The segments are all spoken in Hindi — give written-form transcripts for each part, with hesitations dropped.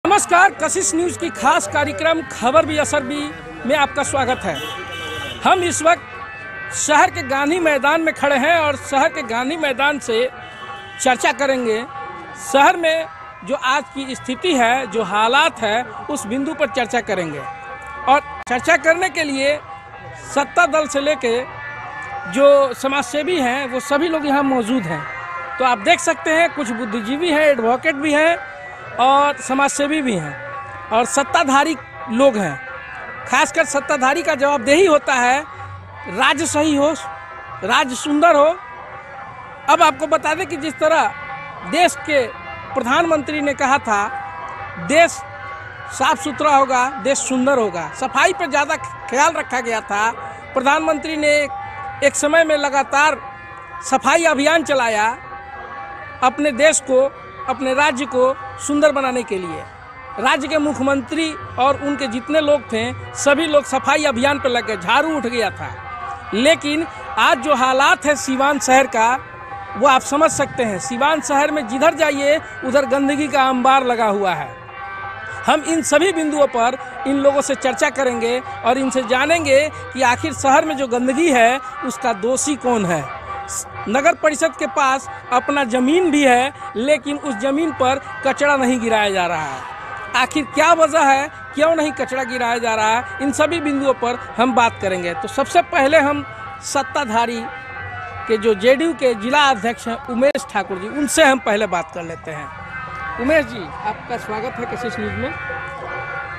नमस्कार, कशिश न्यूज़ की खास कार्यक्रम खबर भी असर भी में आपका स्वागत है। हम इस वक्त शहर के गांधी मैदान में खड़े हैं और शहर के गांधी मैदान से चर्चा करेंगे। शहर में जो आज की स्थिति है, जो हालात है, उस बिंदु पर चर्चा करेंगे। और चर्चा करने के लिए सत्ता दल से लेके जो समाजसेवी हैं वो सभी लोग यहाँ मौजूद हैं। तो आप देख सकते हैं कुछ बुद्धिजीवी हैं, एडवोकेट भी हैं और समाजसेवी भी हैं और सत्ताधारी लोग हैं। खासकर सत्ताधारी का जवाबदेही होता है राज्य सही हो, राज्य सुंदर हो। अब आपको बता दें कि जिस तरह देश के प्रधानमंत्री ने कहा था देश साफ सुथरा होगा, देश सुंदर होगा, सफाई पर ज़्यादा ख्याल रखा गया था। प्रधानमंत्री ने एक समय में लगातार सफाई अभियान चलाया अपने देश को, अपने राज्य को सुंदर बनाने के लिए। राज्य के मुख्यमंत्री और उनके जितने लोग थे सभी लोग सफाई अभियान पर लग गए, झाड़ू उठ गया था। लेकिन आज जो हालात है सीवान शहर का, वो आप समझ सकते हैं। सीवान शहर में जिधर जाइए उधर गंदगी का अंबार लगा हुआ है। हम इन सभी बिंदुओं पर इन लोगों से चर्चा करेंगे और इनसे जानेंगे कि आखिर शहर में जो गंदगी है उसका दोषी कौन है। नगर परिषद के पास अपना जमीन भी है लेकिन उस जमीन पर कचरा नहीं गिराया जा रहा है। आखिर क्या वजह है, क्यों नहीं कचरा गिराया जा रहा है, इन सभी बिंदुओं पर हम बात करेंगे। तो सबसे पहले हम सत्ताधारी के जो जेडीयू के जिला अध्यक्ष हैं उमेश ठाकुर जी, उनसे हम पहले बात कर लेते हैं। उमेश जी, आपका स्वागत है कशिश न्यूज़ में।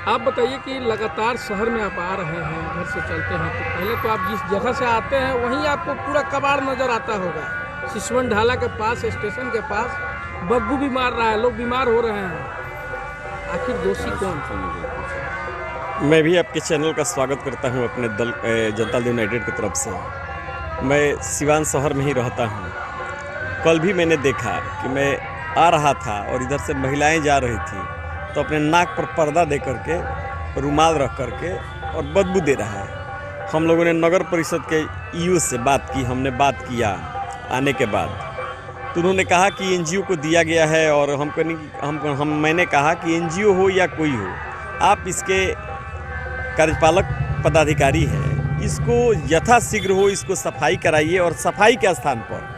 आप बताइए कि लगातार शहर में आप आ रहे हैं, घर से चलते हैं, तो पहले तो आप जिस जगह से आते हैं वहीं आपको पूरा कबाड़ नज़र आता होगा। सिसवन ढाला के पास, स्टेशन के पास बदबू भी मार रहा है, लोग बीमार हो रहे हैं। आखिर दोषी कौन? मैं भी आपके चैनल का स्वागत करता हूं अपने दल जनता दल यूनाइटेड की तरफ से। मैं सिवान शहर में ही रहता हूं। कल भी मैंने देखा कि मैं आ रहा था और इधर से महिलाएं जा रही थी तो अपने नाक पर पर्दा दे करके, रुमाल रख करके और बदबू दे रहा है। हम लोगों ने नगर परिषद के ईओ से बात की, हमने बात किया आने के बाद, तो उन्होंने कहा कि एनजीओ को दिया गया है। और मैंने कहा कि एनजीओ हो या कोई हो, आप इसके कार्यपालक पदाधिकारी हैं, इसको यथाशीघ्र हो इसको सफाई कराइए। और सफाई के स्थान पर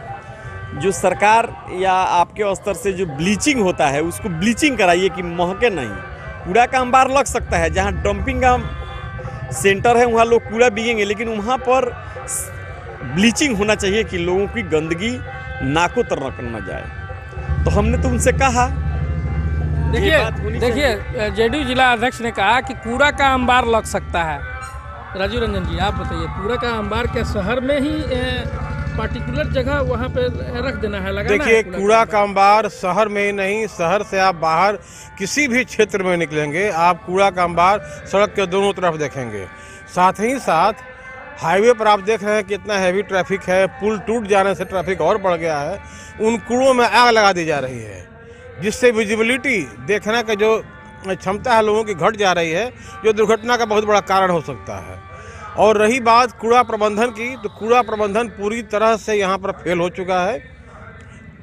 जो सरकार या आपके स्तर से जो ब्लीचिंग होता है उसको ब्लीचिंग कराइए कि महके नहीं। कूड़ा का अंबार लग सकता है, जहाँ डंपिंग का सेंटर है वहाँ लोग कूड़ा बिगेंगे, लेकिन वहाँ पर ब्लीचिंग होना चाहिए कि लोगों की गंदगी नाकों तक न जाए। तो हमने तो उनसे कहा। देखिए जेडीयू जिला अध्यक्ष ने कहा कि कूड़ा का अंबार लग सकता है। राजीव रंजन जी, आप बताइए, कूड़ा का अंबार क्या शहर में ही पार्टिकुलर जगह वहाँ पे रख देना है, लगाना है? देखिए, कूड़ा का अंबार शहर में ही नहीं, शहर से आप बाहर किसी भी क्षेत्र में निकलेंगे आप कूड़ा का अंबार सड़क के दोनों तरफ देखेंगे। साथ ही साथ हाईवे पर आप देख रहे हैं कितना हैवी ट्रैफिक है, पुल टूट जाने से ट्रैफिक और बढ़ गया है। उन कूड़ों में आग लगा दी जा रही है जिससे विजिबिलिटी देखने का जो क्षमता है लोगों की घट जा रही है, जो दुर्घटना का बहुत बड़ा कारण हो सकता है। और रही बात कूड़ा प्रबंधन की, तो कूड़ा प्रबंधन पूरी तरह से यहाँ पर फेल हो चुका है।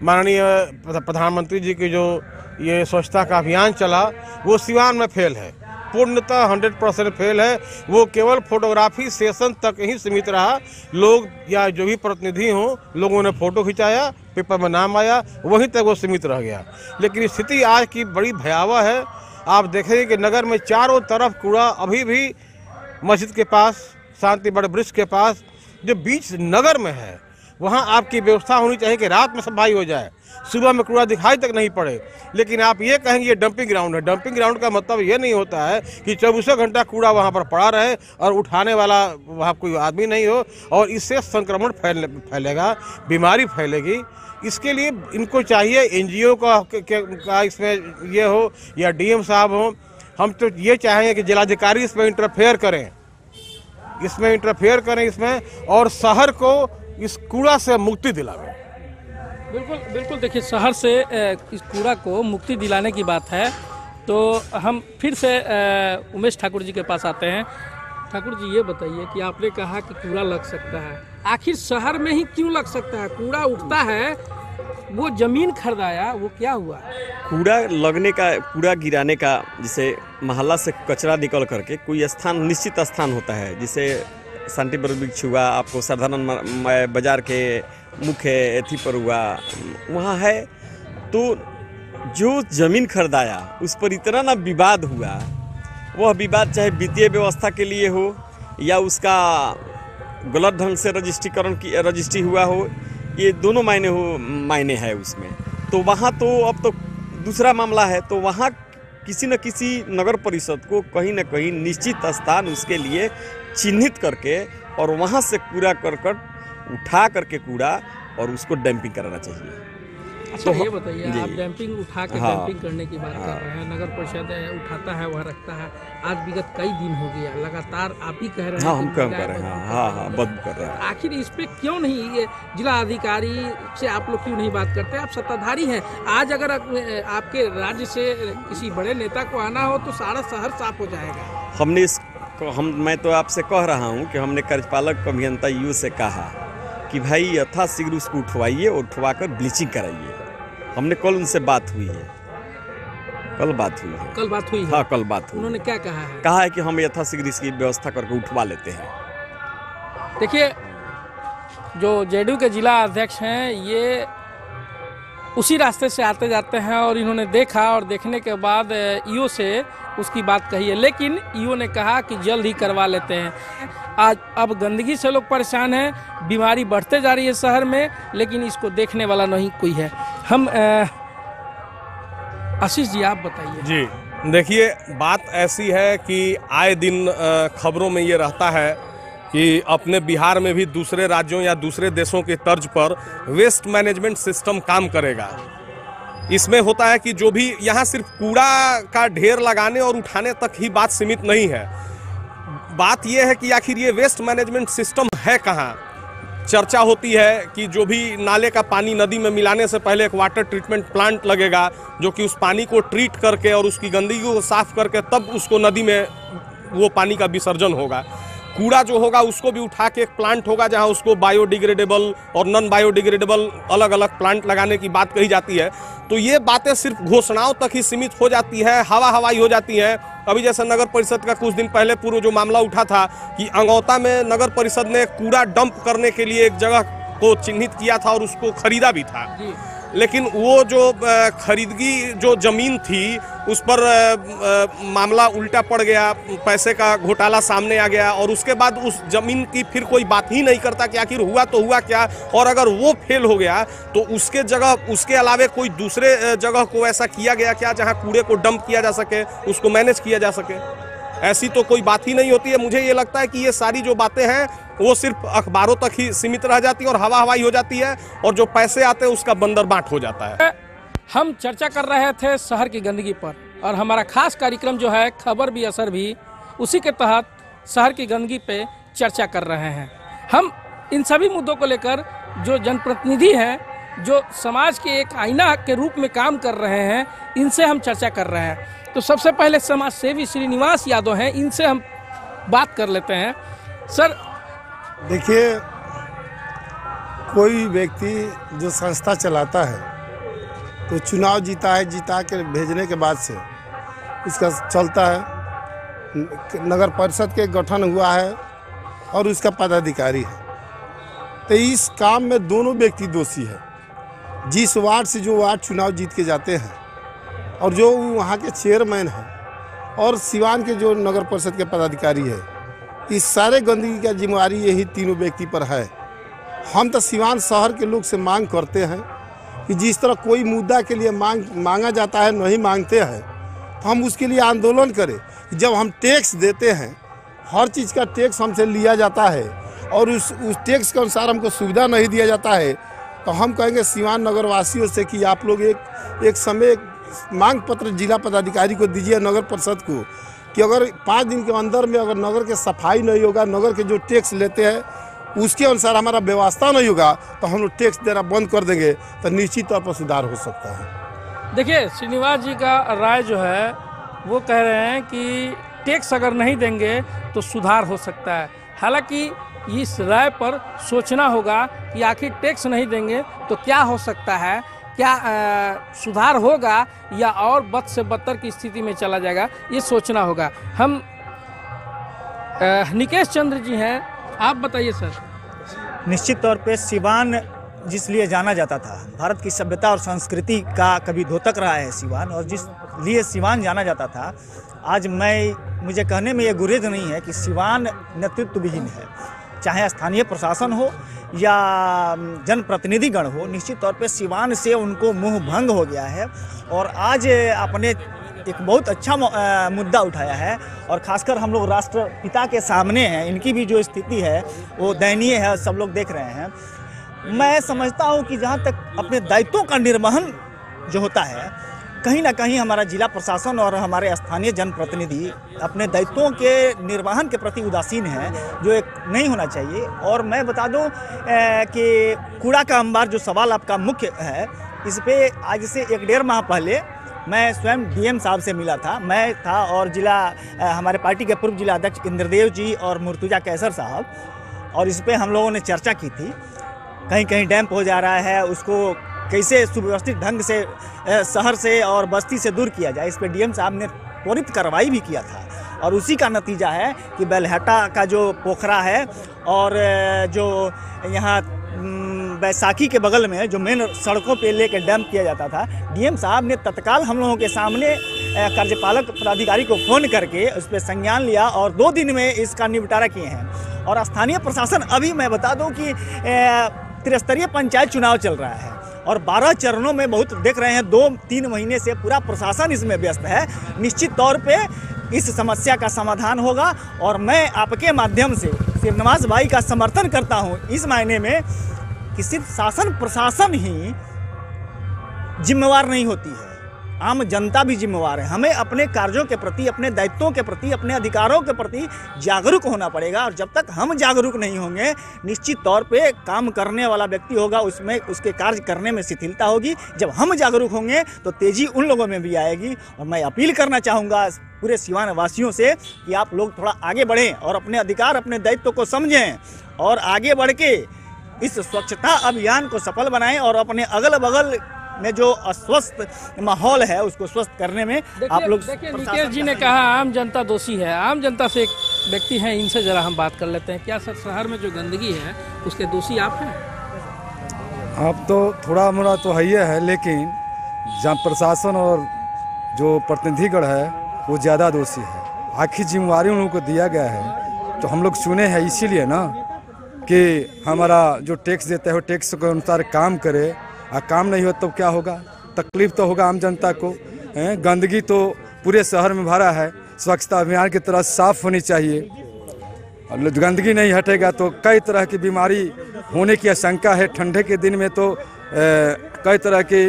माननीय प्रधानमंत्री जी की जो ये स्वच्छता का अभियान चला वो सिवान में फेल है, पूर्णतः 100% फेल है। वो केवल फोटोग्राफी सेशन तक ही सीमित रहा। लोग या जो भी प्रतिनिधि हों, लोगों ने फ़ोटो खिंचाया, पेपर में नाम आया, वहीं तक वो सीमित रह गया। लेकिन स्थिति आज की बड़ी भयावह है। आप देखेंगे कि नगर में चारों तरफ कूड़ा, अभी भी मस्जिद के पास, शांति बड़ वृक्ष के पास, जो बीच नगर में है, वहाँ आपकी व्यवस्था होनी चाहिए कि रात में सफाई हो जाए, सुबह में कूड़ा दिखाई तक नहीं पड़े। लेकिन आप ये कहेंगे ये डंपिंग ग्राउंड है। डंपिंग ग्राउंड का मतलब ये नहीं होता है कि 24 घंटा कूड़ा वहाँ पर पड़ा रहे और उठाने वाला वहाँ कोई आदमी नहीं हो, और इससे संक्रमण फैलेगा, बीमारी फैलेगी। इसके लिए इनको चाहिए एनजीओ का इसमें ये हो या डीएम साहब हो। हम तो ये चाहेंगे कि जिलाधिकारी इसमें इंटरफेयर करें, इसमें और शहर को इस कूड़ा से मुक्ति दिलावें। बिल्कुल देखिए, शहर से इस कूड़ा को मुक्ति दिलाने की बात है। तो हम फिर से उमेश ठाकुर जी के पास आते हैं। ठाकुर जी, ये बताइए कि आपने कहा कि कूड़ा लग सकता है, आखिर शहर में ही क्यों लग सकता है? कूड़ा उठता है वो जमीन खरीदाया, वो क्या हुआ? कूड़ा लगने का, कूड़ा गिराने का, जैसे मोहल्ला से कचरा निकल करके कोई स्थान, निश्चित स्थान होता है, जैसे शांति वृक्ष हुआ, आपको साधारण बाजार के मुख्य एथी पर हुआ, वहाँ है। तो जो जमीन खरीदाया उस पर इतना ना विवाद हुआ, वह विवाद चाहे वित्तीय व्यवस्था के लिए हो या उसका गलत ढंग से रजिस्ट्री हुआ हो, ये दोनों मायने है उसमें। तो वहाँ तो अब तो दूसरा मामला है। तो वहाँ किसी न किसी नगर परिषद को कहीं न कहीं निश्चित स्थान उसके लिए चिन्हित करके और वहाँ से कूड़ा करकट उठा करके कूड़ा और उसको डंपिंग कराना चाहिए। अच्छा, ये बताइए, आप डंपिंग उठा के हाँ, डंपिंग करने की बात कर रहे हैं, नगर परिषद उठाता है, वह रखता है। आज विगत कई दिन हो गया लगातार आप ही कह रहे हैं। हाँ, हम कम कर रहे हैं। हाँ, बंद कर रहे हैं। आखिर इस पे क्यों नहीं, ये जिला अधिकारी से आप लोग क्यों नहीं बात करते? आप सत्ताधारी हैं। आज अगर आपके राज्य से किसी बड़े नेता को आना हो तो सारा शहर साफ हो जाएगा। मैं तो आपसे कह रहा हूँ कि हमने कार्यपालक अभियंता यू से कहा कि भाई यथाशीघ्र उसको उठवाइए और उठवा कर ब्लीचिंग कराइए। हमने कल उनसे बात हुई है। कल बात हुई है। हाँ, कल बात हुई। उन्होंने क्या कहा है? कहा है कि हम यथाशीघ्र इसकी व्यवस्था करके उठवा लेते हैं। देखिए, जो जेडीयू के जिला अध्यक्ष हैं, ये उसी रास्ते से आते जाते हैं और इन्होंने देखा और देखने के बाद ईओ से उसकी बात कही है, लेकिन ईओ ने कहा कि जल्द ही करवा लेते हैं। आज अब गंदगी से लोग परेशान हैं, बीमारी बढ़ते जा रही है शहर में, लेकिन इसको देखने वाला नहीं कोई है। हम आशीष जी, आप बताइए। जी देखिए, बात ऐसी है कि आए दिन खबरों में ये रहता है कि अपने बिहार में भी दूसरे राज्यों या दूसरे देशों के तर्ज पर वेस्ट मैनेजमेंट सिस्टम काम करेगा। इसमें होता है कि जो भी यहाँ सिर्फ कूड़ा का ढेर लगाने और उठाने तक ही बात सीमित नहीं है। बात यह है कि आखिर ये वेस्ट मैनेजमेंट सिस्टम है कहाँ। चर्चा होती है कि जो भी नाले का पानी नदी में मिलाने से पहले एक वाटर ट्रीटमेंट प्लांट लगेगा, जो कि उस पानी को ट्रीट करके और उसकी गंदगी को साफ करके तब उसको नदी में वो पानी का विसर्जन होगा। कूड़ा जो होगा उसको भी उठा के एक प्लांट होगा जहां उसको बायोडिग्रेडेबल और नॉन बायोडिग्रेडेबल अलग अलग प्लांट लगाने की बात कही जाती है। तो ये बातें सिर्फ घोषणाओं तक ही सीमित हो जाती है, हवाई हो जाती है। अभी जैसे नगर परिषद का कुछ दिन पहले पूर्व जो मामला उठा था कि अंगौता में नगर परिषद ने कूड़ा डंप करने के लिए एक जगह को चिन्हित किया था और उसको खरीदा भी था, लेकिन वो जो खरीदगी जो जमीन थी उस पर मामला उल्टा पड़ गया, पैसे का घोटाला सामने आ गया और उसके बाद उस जमीन की फिर कोई बात ही नहीं करता कि आखिर हुआ तो हुआ क्या। और अगर वो फेल हो गया तो उसके जगह, उसके अलावे कोई दूसरे जगह को ऐसा किया गया क्या जहां कूड़े को डंप किया जा सके, उसको मैनेज किया जा सके। ऐसी तो कोई बात ही नहीं होती है। मुझे ये लगता है कि ये सारी जो बातें हैं वो सिर्फ अखबारों तक ही सीमित रह जाती है और हवाई हो जाती है, और जो पैसे आते हैं उसका बंदर बाट हो जाता है। हम चर्चा कर रहे थे शहर की गंदगी पर, और हमारा खास कार्यक्रम जो है खबर भी असर भी, उसी के तहत शहर की गंदगी पे चर्चा कर रहे हैं। हम इन सभी मुद्दों को लेकर जो जनप्रतिनिधि हैं, जो समाज के एक आईना के रूप में काम कर रहे हैं, इनसे हम चर्चा कर रहे हैं। तो सबसे पहले समाज सेवी श्रीनिवास यादव हैं, इनसे हम बात कर लेते हैं। सर देखिए, कोई व्यक्ति जो संस्था चलाता है तो चुनाव जीता है, जीता के भेजने के बाद से इसका चलता है। नगर परिषद के गठन हुआ है और उसका पदाधिकारी है, तो इस काम में दोनों व्यक्ति दोषी है। जिस वार्ड से जो वार्ड चुनाव जीत के जाते हैं और जो वहाँ के चेयरमैन हैं और सिवान के जो नगर परिषद के पदाधिकारी है, इस सारे गंदगी का जिम्मेवारी यही तीनों व्यक्ति पर है। हम तो सिवान शहर के लोग से मांग करते हैं कि जिस तरह कोई मुद्दा के लिए मांगा जाता है, नहीं मांगते हैं, तो हम उसके लिए आंदोलन करें। जब हम टैक्स देते हैं, हर चीज़ का टैक्स हमसे लिया जाता है और उस टैक्स के अनुसार हमको सुविधा नहीं दिया जाता है, तो हम कहेंगे सिवान नगर वासियों से कि आप लोग एक समय मांग पत्र जिला पदाधिकारी को दीजिए, नगर परिषद को, कि अगर 5 दिन के अंदर में अगर नगर के सफाई नहीं होगा, नगर के जो टैक्स लेते हैं उसके अनुसार हमारा व्यवस्था नहीं होगा, तो हम लोग टैक्स देना बंद कर देंगे, तो निश्चित तौर पर सुधार हो सकता है। देखिए, श्रीनिवास जी का राय जो है वो कह रहे हैं कि टैक्स अगर नहीं देंगे तो सुधार हो सकता है। हालांकि इस राय पर सोचना होगा कि आखिर टैक्स नहीं देंगे तो क्या हो सकता है, क्या सुधार होगा या और बद से बदतर की स्थिति में चला जाएगा, ये सोचना होगा। हम निकेश चंद्र जी हैं, आप बताइए सर। निश्चित तौर पे सिवान जिस लिए जाना जाता था, भारत की सभ्यता और संस्कृति का कभी द्योतक रहा है सिवान, और जिस लिए सिवान जाना जाता था, आज मुझे कहने में ये गुरेज नहीं है कि सिवान नेतृत्व विहीन है। चाहे स्थानीय प्रशासन हो या जनप्रतिनिधिगण हो, निश्चित तौर पे सिवान से उनको मुंह भंग हो गया है। और आज आपने एक बहुत अच्छा मुद्दा उठाया है, और खासकर हम लोग राष्ट्रपिता के सामने हैं, इनकी भी जो स्थिति है वो दयनीय है, सब लोग देख रहे हैं। मैं समझता हूँ कि जहाँ तक अपने दायित्वों का निर्वहन जो होता है, कहीं ना कहीं हमारा जिला प्रशासन और हमारे स्थानीय जनप्रतिनिधि अपने दायित्वों के निर्वहन के प्रति उदासीन हैं, जो एक नहीं होना चाहिए। और मैं बता दूं कि कूड़ा का अंबार जो सवाल आपका मुख्य है, इस पे आज से 1-1.5 माह पहले मैं स्वयं डीएम साहब से मिला था। मैं था और जिला हमारे पार्टी के पूर्व जिला अध्यक्ष इंद्रदेव जी और मुर्तुजा कैसर साहब, और इस पर हम लोगों ने चर्चा की थी। कहीं कहीं डैम्प हो जा रहा है, उसको कैसे सुव्यवस्थित ढंग से शहर से और बस्ती से दूर किया जाए, इस पर डीएम साहब ने त्वरित कार्रवाई भी किया था। और उसी का नतीजा है कि बेलहटा का जो पोखरा है और जो यहाँ बैसाखी के बगल में जो मेन सड़कों पे लेके डैम्प किया जाता था, डीएम साहब ने तत्काल हम लोगों के सामने कार्यपालक पदाधिकारी को फ़ोन करके उस पर संज्ञान लिया और 2 दिन में इसका निपटारा किए हैं। और स्थानीय प्रशासन, अभी मैं बता दूं कि त्रिस्तरीय पंचायत चुनाव चल रहा है और 12 चरणों में बहुत देख रहे हैं, 2-3 महीने से पूरा प्रशासन इसमें व्यस्त है। निश्चित तौर पे इस समस्या का समाधान होगा, और मैं आपके माध्यम से सिर्फ नवाज भाई का समर्थन करता हूं इस मायने में कि सिर्फ शासन प्रशासन ही जिम्मेवार नहीं होती है, आम जनता भी जिम्मेवार है। हमें अपने कार्यों के प्रति, अपने दायित्वों के प्रति, अपने अधिकारों के प्रति जागरूक होना पड़ेगा। और जब तक हम जागरूक नहीं होंगे, निश्चित तौर पे काम करने वाला व्यक्ति होगा, उसमें उसके कार्य करने में शिथिलता होगी। जब हम जागरूक होंगे तो तेजी उन लोगों में भी आएगी। और मैं अपील करना चाहूँगा पूरे सिवान वासियों से कि आप लोग थोड़ा आगे बढ़ें और अपने अधिकार, अपने दायित्व को समझें और आगे बढ़ के इस स्वच्छता अभियान को सफल बनाएं और अपने अगल बगल में जो अस्वस्थ माहौल है उसको स्वस्थ करने में आप लोग। देखिए, निकेश जी ने कहा आम जनता दोषी है। आम जनता से एक व्यक्ति हैं, इनसे जरा हम बात कर लेते हैं। क्या सर, शहर में जो गंदगी है उसके दोषी आप हैं? आप तो थोड़ा मोड़ा तो है ही है, लेकिन जहाँ प्रशासन और जो प्रतिनिधिगण है वो ज़्यादा दोषी है। आखिर जिम्मेवारी उन लोगों को दिया गया है, तो हम लोग चुने हैं इसीलिए ना कि हमारा जो टैक्स देता है वो टैक्स के अनुसार काम करे। काम नहीं हो तो क्या होगा? तकलीफ तो होगा आम जनता को। गंदगी तो पूरे शहर में भरा है, स्वच्छता अभियान की तरह साफ होनी चाहिए। और गंदगी नहीं हटेगा तो कई तरह की बीमारी होने की आशंका है। ठंडे के दिन में तो कई तरह के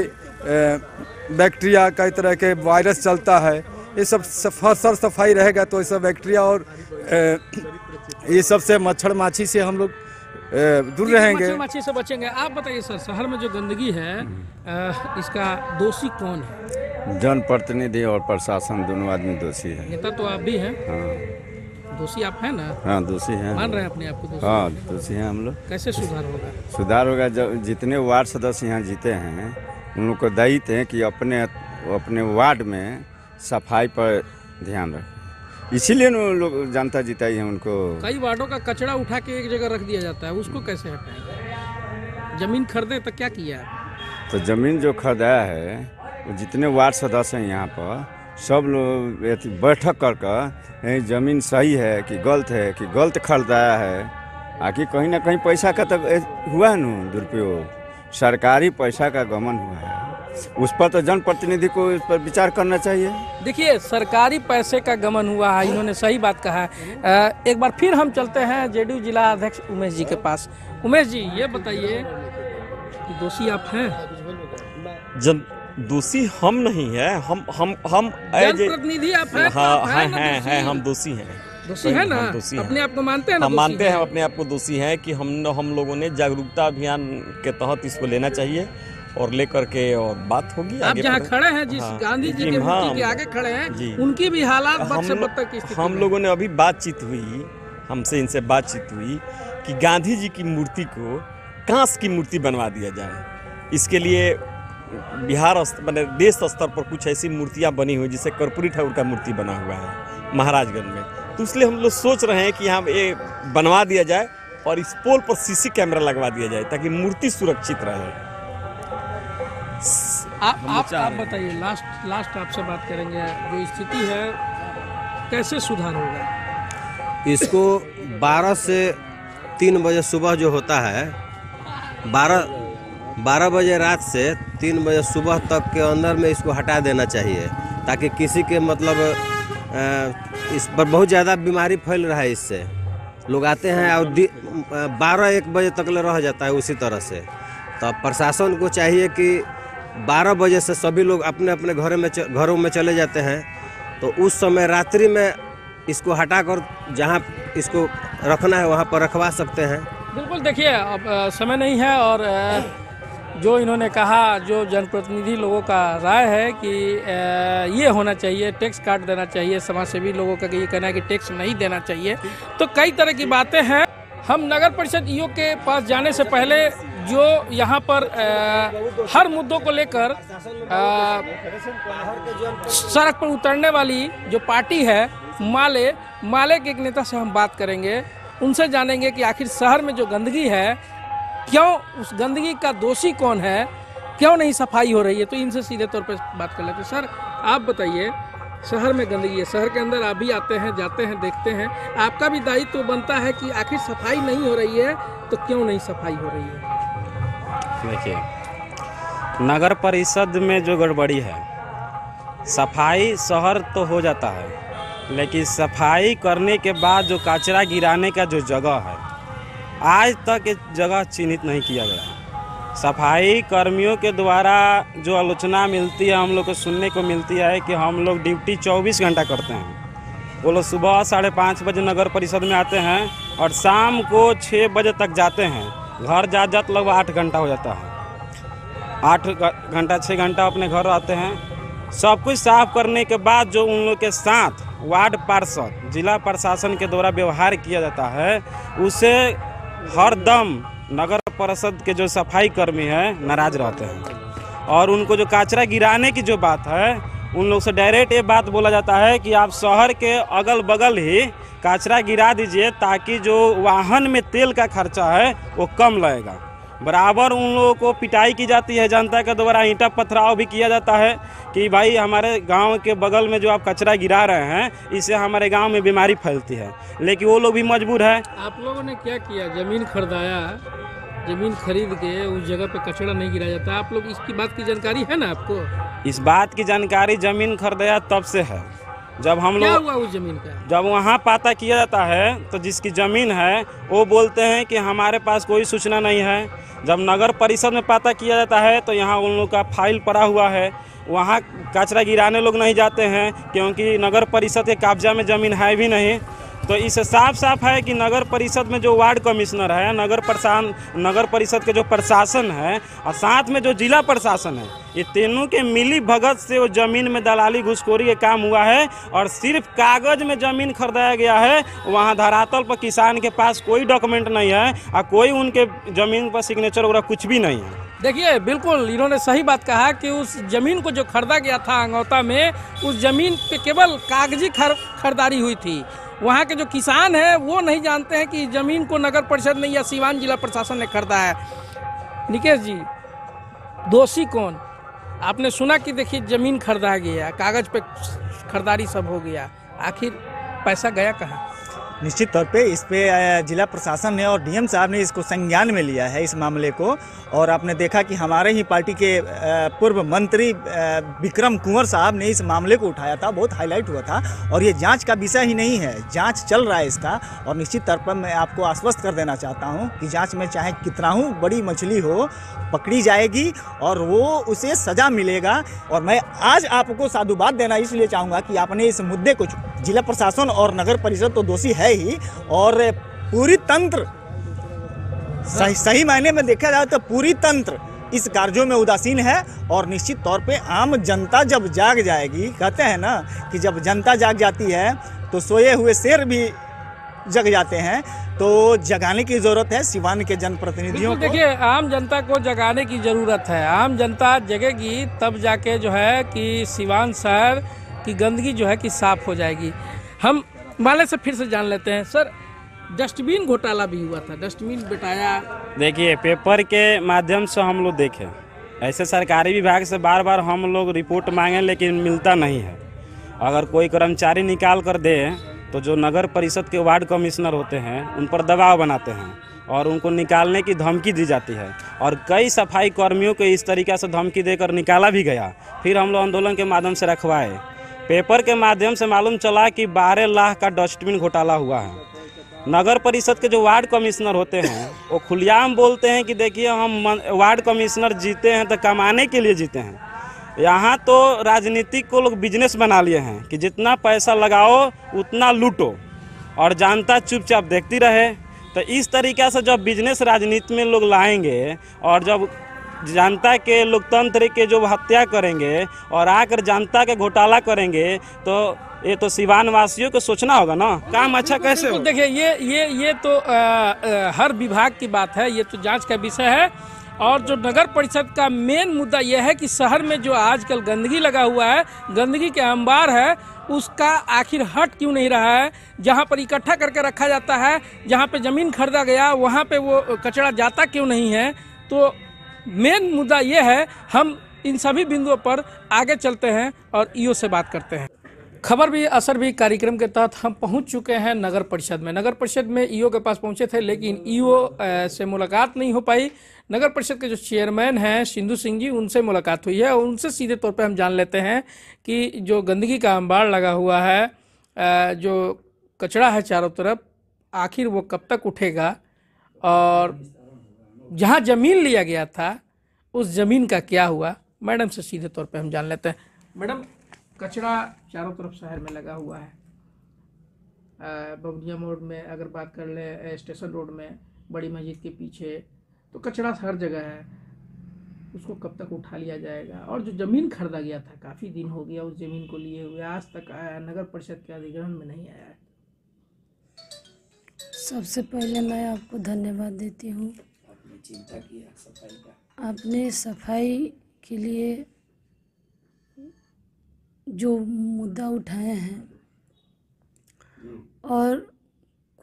बैक्टीरिया, कई तरह के वायरस चलता है। ये सब सर सफाई रहेगा तो ये सब बैक्टीरिया और ये सब से मच्छर माछी से हम लोग दूर रहेंगे, मच्छी से बचेंगे। आप बताइए सर, शहर में जो गंदगी है इसका दोषी कौन है? जनप्रतिनिधि और प्रशासन दोनों आदमी दोषी है। नेता तो आप भी हैं। हाँ, दोषी आप हैं ना? हाँ, दोषी हैं। मान रहे हैं अपने आप को दोषी? हाँ, दोषी हैं हम लोग। कैसे सुधार होगा? सुधार होगा जब जितने वार्ड सदस्य यहाँ जीते हैं उन लोग को दायित्व है कि अपने वार्ड में सफाई पर ध्यान रखें। इसीलिए लोग जनता जिताई है उनको। कई वार्डों का कचरा उठा के एक जगह रख दिया जाता है, उसको कैसे हटाएंगे? जमीन खरीदे तो क्या किया? तो जमीन जो खरीदाया है वो जितने वार्ड सदस्य हैं यहाँ पर सब लोग बैठक कर जमीन सही है कि गलत खरीदाया है। आखिर कहीं ना कहीं पैसा का तो हुआ है ना दुरुपयोग, सरकारी पैसा का गमन हुआ है। उस पर तो जनप्रतिनिधि को इस पर विचार करना चाहिए। देखिए, सरकारी पैसे का गमन हुआ है, इन्होंने सही बात कहा है। एक बार फिर हम चलते हैं जेडीयू जिला अध्यक्ष उमेश जी के पास। उमेश जी, ये बताइए कि दोषी आप हैं? दोषी हम नहीं है, हम जनप्रतिनिधि आप हैं। हाँ, हम दोषी हैं। दोषी है ना? अपने आप को मानते हैं ना? हम मानते हैं अपने आप को दोषी हैं कि हम लोगों ने जागरूकता अभियान के तहत इसको लेना चाहिए और लेकर के और बात होगी। आप जहाँ खड़े हैं, जिस गांधी जी के मूर्ति के आगे खड़े हैं, उनकी भी हालात बद से बदतर की स्थिति। हम लोगों ने अभी बातचीत हुई, हमसे इनसे बातचीत हुई कि गांधी जी की मूर्ति को कांस की मूर्ति बनवा दिया जाए। इसके लिए बिहार मैंने देश स्तर पर कुछ ऐसी मूर्तियां बनी हुई, जिसे कर्पूरी ठाकुर का मूर्ति बना हुआ है महाराजगंज में। तो इसलिए हम लोग सोच रहे हैं कि यहाँ ये बनवा दिया जाए और इस पोल पर सीसी कैमरा लगवा दिया जाए ताकि मूर्ति सुरक्षित रहे। आप बताइए, लास्ट आपसे बात करेंगे। जो स्थिति है कैसे सुधार होगा? इसको 12 से 3 बजे सुबह जो होता है, 12 बजे रात से 3 बजे सुबह तक के अंदर में इसको हटा देना चाहिए, ताकि किसी के मतलब इस पर बहुत ज़्यादा बीमारी फैल रहा है। इससे लोग आते हैं और 12-1 बजे तक ले रह जाता है उसी तरह से। तो प्रशासन को चाहिए कि 12 बजे से सभी लोग अपने अपने घरों में चले जाते हैं, तो उस समय रात्रि में इसको हटाकर जहां इसको रखना है वहां पर रखवा सकते हैं। बिल्कुल, देखिए अब समय नहीं है और जो इन्होंने कहा, जो जनप्रतिनिधि लोगों का राय है कि ये होना चाहिए, टैक्स काट देना चाहिए। समाजसेवी लोगों का ये कहना है कि टैक्स नहीं देना चाहिए। तो कई तरह की बातें हैं। हम नगर परिषद ईओ के पास जाने से पहले जो यहाँ पर हर मुद्दों को लेकर सड़क पर उतरने वाली जो पार्टी है माले के एक नेता से हम बात करेंगे। उनसे जानेंगे कि आखिर शहर में जो गंदगी है, क्यों उस गंदगी का दोषी कौन है, क्यों नहीं सफाई हो रही है। तो इनसे सीधे तौर पर बात कर लेते हैं। सर आप बताइए, शहर में गंदगी है, शहर के अंदर आप भी आते हैं, जाते हैं, देखते हैं, आपका भी दायित्व तो बनता है कि आखिर सफाई नहीं हो रही है तो क्यों नहीं सफाई हो रही है? देखिए, नगर परिषद में जो गड़बड़ी है, सफाई शहर तो हो जाता है, लेकिन सफाई करने के बाद जो कचरा गिराने का जो जगह है, आज तक ये जगह चिन्हित नहीं किया गया। सफाई कर्मियों के द्वारा जो आलोचना मिलती है, हम लोग को सुनने को मिलती है कि हम लोग ड्यूटी 24 घंटा करते हैं। वो लोग सुबह 5:30 बजे नगर परिषद में आते हैं और शाम को 6 बजे तक जाते हैं। घर जात लगभग 8 घंटा हो जाता है। 8 घंटा 6 घंटा अपने घर आते हैं। सब कुछ साफ करने के बाद जो उन लोग के साथ वार्ड पार्षद, जिला प्रशासन के द्वारा व्यवहार किया जाता है, उसे हर दम नगर परिषद के जो सफाई कर्मी हैं नाराज रहते हैं। और उनको जो कचरा गिराने की जो बात है, उन लोग से डायरेक्ट ये बात बोला जाता है कि आप शहर के अगल बगल ही कचरा गिरा दीजिए, ताकि जो वाहन में तेल का खर्चा है वो कम लगेगा। बराबर उन लोगों को पिटाई की जाती है, जनता के द्वारा ईंटा पथराव भी किया जाता है कि भाई हमारे गांव के बगल में जो आप कचरा गिरा रहे हैं, इससे हमारे गांव में बीमारी फैलती है। लेकिन वो लोग भी मजबूर है। आप लोगों ने क्या किया? जमीन खरीदाया, जमीन खरीद के उस जगह पे कचरा नहीं गिराया जाता। आप लोग इसकी बात की जानकारी है ना आपको? इस बात की जानकारी जमीन खरीदाया तब से है, जब हम लोग, क्या हुआ उस जमीन का? जब वहाँ पता किया जाता है तो जिसकी ज़मीन है वो बोलते हैं कि हमारे पास कोई सूचना नहीं है। जब नगर परिषद में पता किया जाता है तो यहाँ उन लोग का फाइल पड़ा हुआ है, वहाँ कचरा गिराने लोग नहीं जाते हैं, क्योंकि नगर परिषद के कब्जा में ज़मीन है भी नहीं। तो इससे साफ साफ है कि नगर परिषद में जो वार्ड कमिश्नर है, नगर परिषद के जो प्रशासन है और साथ में जो जिला प्रशासन है, ये तीनों के मिली भगत से वो ज़मीन में दलाली घुसखोरी के काम हुआ है। और सिर्फ कागज़ में ज़मीन खरीदाया गया है, वहाँ धरातल पर किसान के पास कोई डॉक्यूमेंट नहीं है और कोई उनके ज़मीन पर सिग्नेचर वगैरह कुछ भी नहीं है। देखिए, बिल्कुल इन्होंने सही बात कहा कि उस जमीन को जो खरीदा गया था अंगौता में, उस जमीन पे केवल कागजी खरीदारी हुई थी। वहाँ के जो किसान हैं वो नहीं जानते हैं कि जमीन को नगर परिषद ने या सीवान जिला प्रशासन ने खरीदा है। निकेश जी, दोषी कौन? आपने सुना कि देखिए जमीन खरीदा गया, कागज पे खरीदारी सब हो गया, आखिर पैसा गया कहाँ? निश्चित तौर पे इस पे जिला प्रशासन ने और डीएम साहब ने इसको संज्ञान में लिया है इस मामले को। और आपने देखा कि हमारे ही पार्टी के पूर्व मंत्री विक्रम कुंवर साहब ने इस मामले को उठाया था, बहुत हाईलाइट हुआ था। और ये जांच का विषय ही नहीं है, जांच चल रहा है इसका। और निश्चित तौर पर मैं आपको आश्वस्त कर देना चाहता हूँ कि जाँच में चाहे कितना हूँ बड़ी मछली हो, पकड़ी जाएगी और वो उसे सज़ा मिलेगा। और मैं आज आपको साधुवाद देना इसलिए चाहूँगा कि आपने इस मुद्दे को, जिला प्रशासन और नगर परिषद तो दोषी है ही, और पूरी तंत्र सही मायने में देखा जाए तो पूरी तंत्र इस कार्यों में उदासीन है। और निश्चित तौर पे आम जनता जब जाग जाएगी, कहते हैं ना कि जब जनता जाग जाती है तो सोए हुए शेर भी जग जाते हैं, तो जगाने की ज़रूरत है सिवान के जनप्रतिनिधियों को। देखिए, आम जनता को जगाने की ज़रूरत है। आम जनता जगेगी तब जाके जो है कि सिवान शहर की गंदगी जो है कि साफ़ हो जाएगी। हम माले से फिर से जान लेते हैं। सर, डस्टबिन घोटाला भी हुआ था, डस्टबिन बिठाया। देखिए, पेपर के माध्यम से हम लोग देखें, ऐसे सरकारी विभाग से बार बार हम लोग रिपोर्ट मांगें लेकिन मिलता नहीं है। अगर कोई कर्मचारी निकाल कर दे तो जो नगर परिषद के वार्ड कमिश्नर होते हैं उन पर दबाव बनाते हैं और उनको निकालने की धमकी दी जाती है। और कई सफाई कर्मियों को इस तरीक़ा से धमकी देकर निकाला भी गया। फिर हम लोग आंदोलन के माध्यम से रखवाए। पेपर के माध्यम से मालूम चला कि 12 लाख का डस्टबिन घोटाला हुआ है। नगर परिषद के जो वार्ड कमिश्नर होते हैं वो खुलेआम बोलते हैं कि देखिए, हम वार्ड कमिश्नर जीते हैं तो कमाने के लिए जीते हैं। यहाँ तो राजनीतिक को लोग बिजनेस बना लिए हैं कि जितना पैसा लगाओ उतना लूटो और जनता चुपचाप देखती रहे। तो इस तरीक़े से जब बिजनेस राजनीति में लोग लाएंगे और जब जनता के लोकतंत्र के जो हत्या करेंगे और आकर जनता के घोटाला करेंगे, तो ये तो सिवान वासियों को सोचना होगा ना, काम अच्छा कैसे हो। देखिए, ये तो हर विभाग की बात है, ये तो जांच का विषय है। और जो नगर परिषद का मेन मुद्दा यह है कि शहर में जो आजकल गंदगी लगा हुआ है, गंदगी के अंबार है, उसका आखिर हट क्यों नहीं रहा है। जहाँ पर इकट्ठा करके रखा जाता है, जहाँ पे ज़मीन खरीदा गया, वहाँ पे वो कचरा जाता क्यों नहीं है। तो मेन मुद्दा ये है। हम इन सभी बिंदुओं पर आगे चलते हैं और ईओ से बात करते हैं। खबर भी असर भी कार्यक्रम के तहत हम पहुंच चुके हैं नगर परिषद में। नगर परिषद में ईओ के पास पहुंचे थे, लेकिन ईओ से मुलाकात नहीं हो पाई। नगर परिषद के जो चेयरमैन हैं सिंधु सिंह जी, उनसे मुलाकात हुई है और उनसे सीधे तौर पे हम जान लेते हैं कि जो गंदगी का अंबार लगा हुआ है, जो कचरा है चारों तरफ, आखिर वो कब तक उठेगा और जहाँ ज़मीन लिया गया था उस ज़मीन का क्या हुआ। मैडम से सीधे तौर पे हम जान लेते हैं। मैडम, कचरा चारों तरफ शहर में लगा हुआ है। बबनिया मोड़ में अगर बात कर ले, स्टेशन रोड में, बड़ी मस्जिद के पीछे, तो कचरा हर जगह है। उसको कब तक उठा लिया जाएगा। और जो ज़मीन खरीदा गया था, काफ़ी दिन हो गया उस ज़मीन को लिए हुए, आज तक नगर परिषद के अधिग्रहण में नहीं आया है। सबसे पहले मैं आपको धन्यवाद देती हूँ। आपने चिंता किया सफाई का, आपने सफाई के लिए जो मुद्दा उठाए हैं। और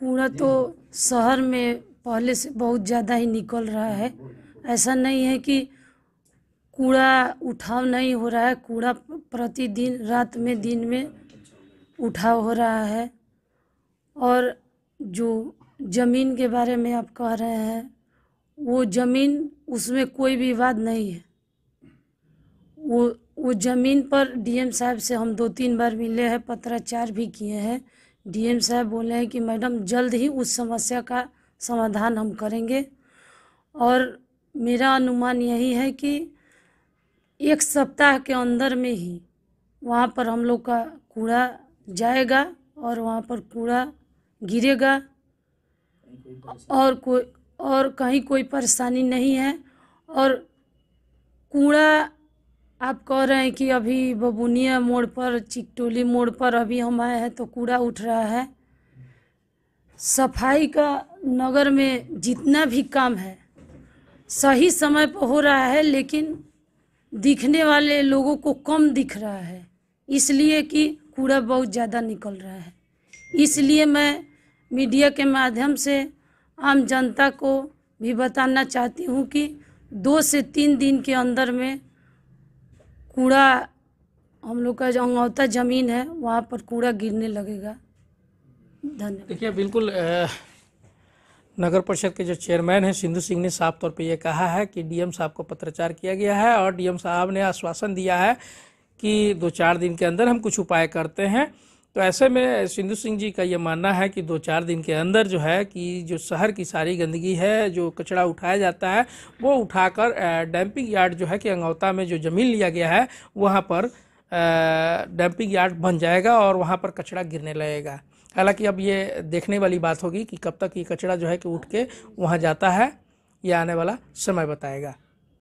कूड़ा तो शहर में पहले से बहुत ज़्यादा ही निकल रहा है। ऐसा नहीं है कि कूड़ा उठाव नहीं हो रहा है, कूड़ा प्रतिदिन रात में दिन में उठाव हो रहा है। और जो ज़मीन के बारे में आप कह रहे हैं, वो ज़मीन, उसमें कोई विवाद नहीं है। वो ज़मीन पर डीएम साहब से हम 2-3 बार मिले हैं, पत्राचार भी किए हैं। डीएम साहब बोले हैं कि मैडम जल्द ही उस समस्या का समाधान हम करेंगे। और मेरा अनुमान यही है कि 1 सप्ताह के अंदर में ही वहाँ पर हम लोग का कूड़ा जाएगा और वहाँ पर कूड़ा गिरेगा और कहीं कोई परेशानी नहीं है। और कूड़ा आप कह रहे हैं कि अभी बबुनिया मोड़ पर, चिकटोली मोड़ पर अभी हम आए हैं तो कूड़ा उठ रहा है। सफाई का नगर में जितना भी काम है सही समय पर हो रहा है, लेकिन दिखने वाले लोगों को कम दिख रहा है, इसलिए कि कूड़ा बहुत ज़्यादा निकल रहा है। इसलिए मैं मीडिया के माध्यम से आम जनता को भी बताना चाहती हूँ कि 2 से 3 दिन के अंदर में कूड़ा, हम लोग का जो अंगौता ज़मीन है वहाँ पर कूड़ा गिरने लगेगा। धन्यवाद। देखिए, बिल्कुल नगर परिषद के जो चेयरमैन हैं सिंधु सिंह ने साफ तौर पे ये कहा है कि डीएम साहब को पत्राचार किया गया है और डीएम साहब ने आश्वासन दिया है कि 2-4 दिन के अंदर हम कुछ उपाय करते हैं। तो ऐसे में सिंधु सिंह जी का ये मानना है कि 2-4 दिन के अंदर जो है कि जो शहर की सारी गंदगी है, जो कचरा उठाया जाता है, वो उठाकर डंपिंग यार्ड जो है कि अंगौता में जो ज़मीन लिया गया है वहाँ पर डंपिंग यार्ड बन जाएगा और वहाँ पर कचरा गिरने लगेगा। हालांकि अब ये देखने वाली बात होगी कि कब तक ये कचरा जो है कि उठ के वहाँ जाता है, ये आने वाला समय बताएगा।